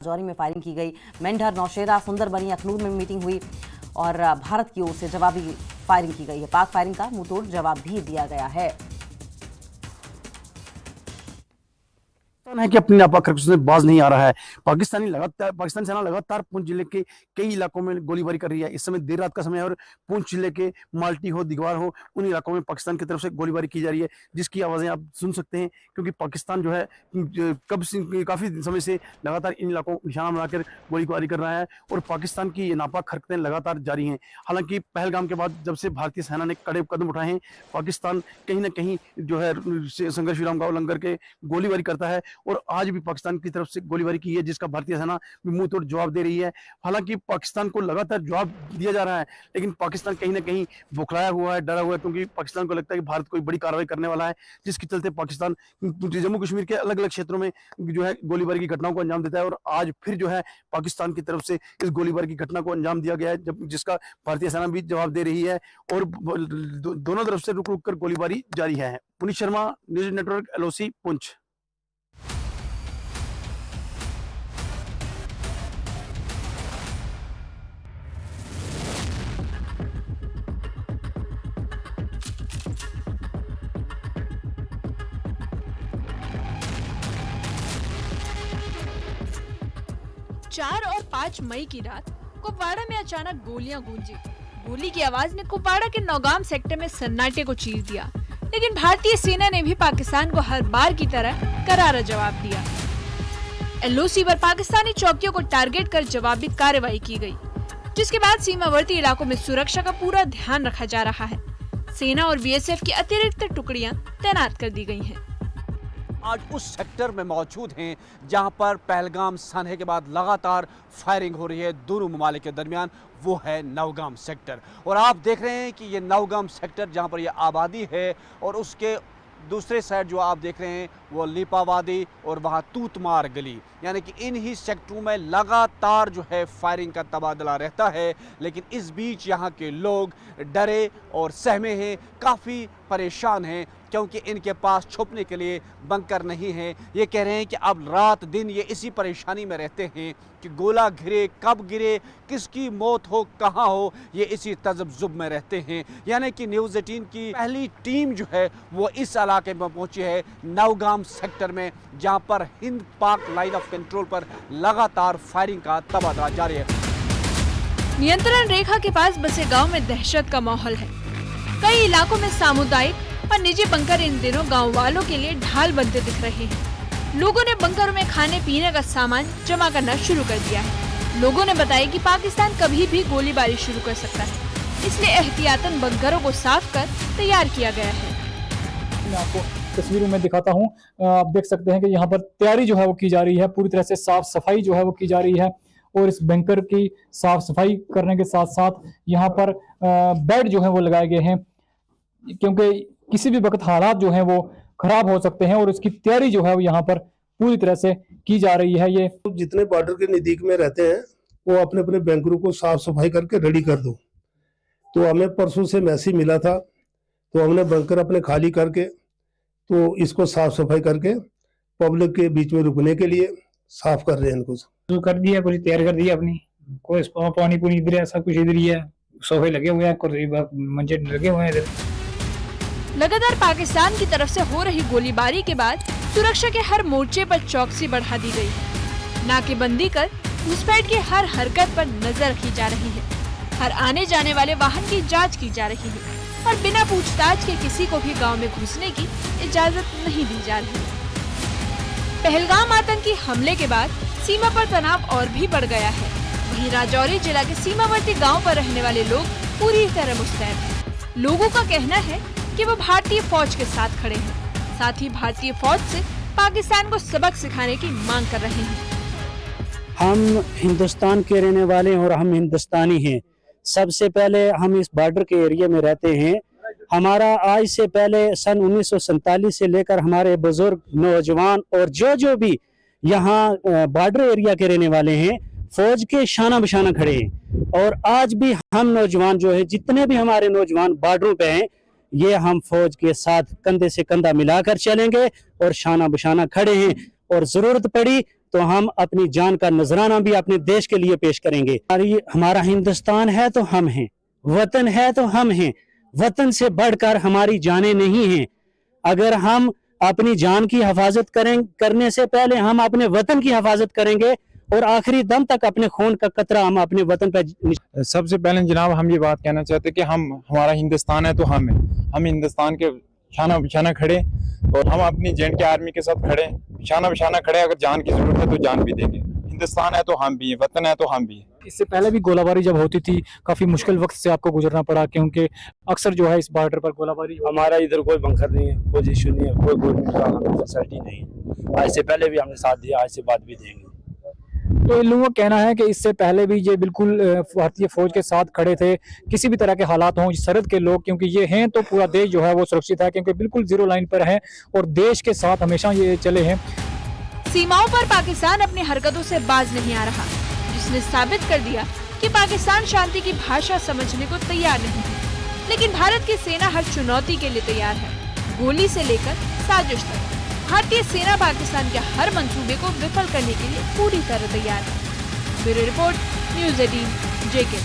राजौरी में फायरिंग की गई। मेंढर, नौशेरा, सुंदरबनी, अखनूर में मीटिंग हुई और भारत की ओर से जवाबी फायरिंग की गई है। पाक फायरिंग का मुंहतोड़ जवाब भी दिया गया है। है कि अपनी नापाक हरकतों से बाज नहीं आ रहा है। पाकिस्तानी सेना लगातार पुंछ जिले के कई इलाकों में गोलीबारी कर रही है। इस समय देर रात का समय है और पुंछ जिले के माल्टी हो, दिगवार हो, उन इलाकों में पाकिस्तान की तरफ से गोलीबारी की जा रही है, जिसकी आवाजें आप सुन सकते हैं। क्योंकि पाकिस्तान जो है काफी समय से लगातार इन इलाकों को निशाना बनाकर गोलीबारी कर रहा है और पाकिस्तान की ये नापाक हरकतें लगातार जारी हैं। हालांकि पहलगाम के बाद जब से भारतीय सेना ने कड़े कदम उठाए हैं, पाकिस्तान कहीं ना कहीं जो है संघर्ष विराम का उल्लंघन करके गोलीबारी करता है और आज भी पाकिस्तान की तरफ से गोलीबारी की है, जिसका भारतीय सेना मुंह तोड़ जवाब दे रही है। हालांकि पाकिस्तान को लगातार जवाब दिया जा रहा है, लेकिन पाकिस्तान कहीं ना कहीं बौखलाया हुआ है, डरा हुआ है, क्योंकि पाकिस्तान को लगता है कि भारत कोई बड़ी कार्रवाई करने वाला है, जिसके चलते पाकिस्तान जम्मू कश्मीर के अलग अलग क्षेत्रों में जो है गोलीबारी की घटनाओं को अंजाम देता है। और आज फिर जो है पाकिस्तान की तरफ से इस गोलीबारी की घटना को अंजाम दिया गया है, जिसका भारतीय सेना भी जवाब दे रही है और दोनों तरफ से रुक रुक कर गोलीबारी जारी है। Puneet Sharma, news network, LOC, Poonch. चार और 5 मई की रात कुपवाड़ा में अचानक गोलियां गूंजी। गोली की आवाज ने कुपवाड़ा के नौगाम सेक्टर में सन्नाटे को चीर दिया, लेकिन भारतीय सेना ने भी पाकिस्तान को हर बार की तरह करारा जवाब दिया। LOC पर पाकिस्तानी चौकियों को टारगेट कर जवाबी कार्रवाई की गई, जिसके बाद सीमावर्ती इलाकों में सुरक्षा का पूरा ध्यान रखा जा रहा है। सेना और BSF की अतिरिक्त टुकड़ियां तैनात कर दी गई हैं। आज उस सेक्टर में मौजूद हैं जहां पर पहलगाम सानहे के बाद लगातार फायरिंग हो रही है दोनों ममालिक के दरमियान। वो है नौगाम सेक्टर और आप देख रहे हैं कि ये नौगाम सेक्टर जहां पर ये आबादी है और उसके दूसरे साइड जो आप देख रहे हैं वो लीपावादी और वहाँ तूतमार गली, यानी कि इन ही सेक्टरों में लगातार जो है फायरिंग का तबादला रहता है। लेकिन इस बीच यहाँ के लोग डरे और सहमे हैं, काफ़ी परेशान हैं, क्योंकि इनके पास छुपने के लिए बंकर नहीं है। ये कह रहे हैं कि अब रात दिन ये इसी परेशानी में रहते हैं कि गोला गिरे, कब गिरे, किसकी मौत हो, कहाँ हो, ये इसी तजब्जुब में रहते हैं। यानी कि न्यूज़ 18 की पहली टीम जो है वो इस इलाके में पहुंची है, नौगाम सेक्टर में, जहां पर हिंद पाक लाइन ऑफ कंट्रोल पर लगातार फायरिंग का तबादला जारी है। नियंत्रण रेखा के पास बसे गांव में दहशत का माहौल है। कई इलाकों में सामुदायिक और निजी बंकर इन दिनों गांव वालों के लिए ढाल बनते दिख रहे हैं। लोगों ने बंकरों में खाने पीने का सामान जमा करना शुरू कर दिया है। लोगों ने बताया कि पाकिस्तान कभी भी गोलीबारी शुरू कर सकता है, इसलिए एहतियातन बंकरों को साफ कर तैयार किया गया है। मैं आपको तस्वीरों में दिखाता हूँ। आप देख सकते हैं कि यहाँ पर तैयारी जो है वो की जा रही है, पूरी तरह से साफ सफाई जो है वो की जा रही है। और इस बंकर की साफ सफाई करने के साथ साथ यहाँ पर बेड जो है वो लगाए गए हैं, क्योंकि किसी भी वक्त हालात जो हैं वो खराब हो सकते हैं और उसकी तैयारी जो है वो यहाँ पर पूरी तरह से की जा रही है। ये जितने बॉर्डर के नजदीक में रहते हैं वो अपने अपने बैंकरों को साफ सफाई करके रेडी कर दो। तो हमें परसों से मैसेज मिला था, तो हमने बंकर अपने खाली करके तो इसको साफ सफाई करके पब्लिक के बीच में रुकने के लिए साफ कर रहे हैं। इनको तो कर दिया, पूरी तैयार कर दिया अपनी, कोई पानी पूरी इधर है, सब कुछ इधर ही है, सोफे लगे हुए हैं, मंचे लगे हुए हैं इधर। लगातार पाकिस्तान की तरफ से हो रही गोलीबारी के बाद सुरक्षा के हर मोर्चे पर चौकसी बढ़ा दी गई है। नाकेबंदी कर घुसपैठ की हर हरकत पर नजर रखी जा रही है। हर आने जाने वाले वाहन की जांच की जा रही है और बिना पूछताछ के किसी को भी गांव में घुसने की इजाजत नहीं दी जा रही। पहलगाम आतंकी हमले के बाद सीमा पर तनाव और भी बढ़ गया है। वहीं राजौरी जिला के सीमावर्ती गाँव पर रहने वाले लोग पूरी तरह मुस्तैद हैं। लोगों का कहना है कि वो भारतीय फौज के साथ खड़े हैं, साथ ही भारतीय फौज से पाकिस्तान को सबक सिखाने की मांग कर रहे हैं। हम हिंदुस्तान के रहने वाले हैं और हम हिंदुस्तानी हैं। सबसे पहले हम इस बॉर्डर के एरिया में रहते हैं। हमारा आज से पहले सन 1947 से लेकर हमारे बुजुर्ग, नौजवान और जो भी यहाँ बॉर्डर एरिया के रहने वाले हैं, फौज के शाना बशाना खड़े हैं। और आज भी हम नौजवान जो है, जितने भी हमारे नौजवान बॉर्डरों पे हैं, ये हम फौज के साथ कंधे से कंधा मिलाकर चलेंगे और शाना बशाना खड़े हैं। और जरूरत पड़ी तो हम अपनी जान का नजराना भी अपने देश के लिए पेश करेंगे। हमारा हिंदुस्तान है तो हम हैं, वतन है तो हम हैं, वतन से बढ़कर हमारी जानें नहीं हैं। अगर हम अपनी जान की हिफाजत करने से पहले हम अपने वतन की हिफाजत करेंगे और आखिरी दम तक अपने खून का कतरा हम अपने वतन पर। सबसे पहले जनाब हम ये बात कहना चाहते हैं कि हमारा हिंदुस्तान है तो हम हिंदुस्तान के शाना बिशाना खड़े और हम अपनी J&K आर्मी के साथ खड़े, शाना बिशाना खड़े। अगर जान की जरूरत है तो जान भी देंगे। हिंदुस्तान है तो हम भी हैं, वतन है तो हम भी हैं। इससे पहले भी गोलाबारी जब होती थी काफी मुश्किल वक्त से आपको गुजरना पड़ा, क्योंकि अक्सर जो है इस बॉर्डर पर गोलाबारी। हमारा इधर कोई बंकर नहीं है, कोई इशू नहीं है, कोई गवर्नमेंट का हमें फैसिलिटी नहीं है। आज से पहले भी हमने साथ दिया, आज से बाद भी देंगे। तो इन लोगों का कहना है कि इससे पहले भी ये बिल्कुल भारतीय फौज के साथ खड़े थे, किसी भी तरह के हालात हों सरहद के लोग, क्योंकि ये हैं तो पूरा देश जो है वो सुरक्षित है, क्योंकि बिल्कुल जीरो लाइन पर है और देश के साथ हमेशा ये चले हैं। सीमाओं पर पाकिस्तान अपनी हरकतों से बाज नहीं आ रहा, जिसने साबित कर दिया कि पाकिस्तान शांति की भाषा समझने को तैयार नहीं है। लेकिन भारत की सेना हर चुनौती के लिए तैयार है, गोली से लेकर साजिश तक। भारतीय सेना पाकिस्तान के हर मंसूबे को विफल करने के लिए पूरी तरह तैयार है। Bureau report, news 18 JK।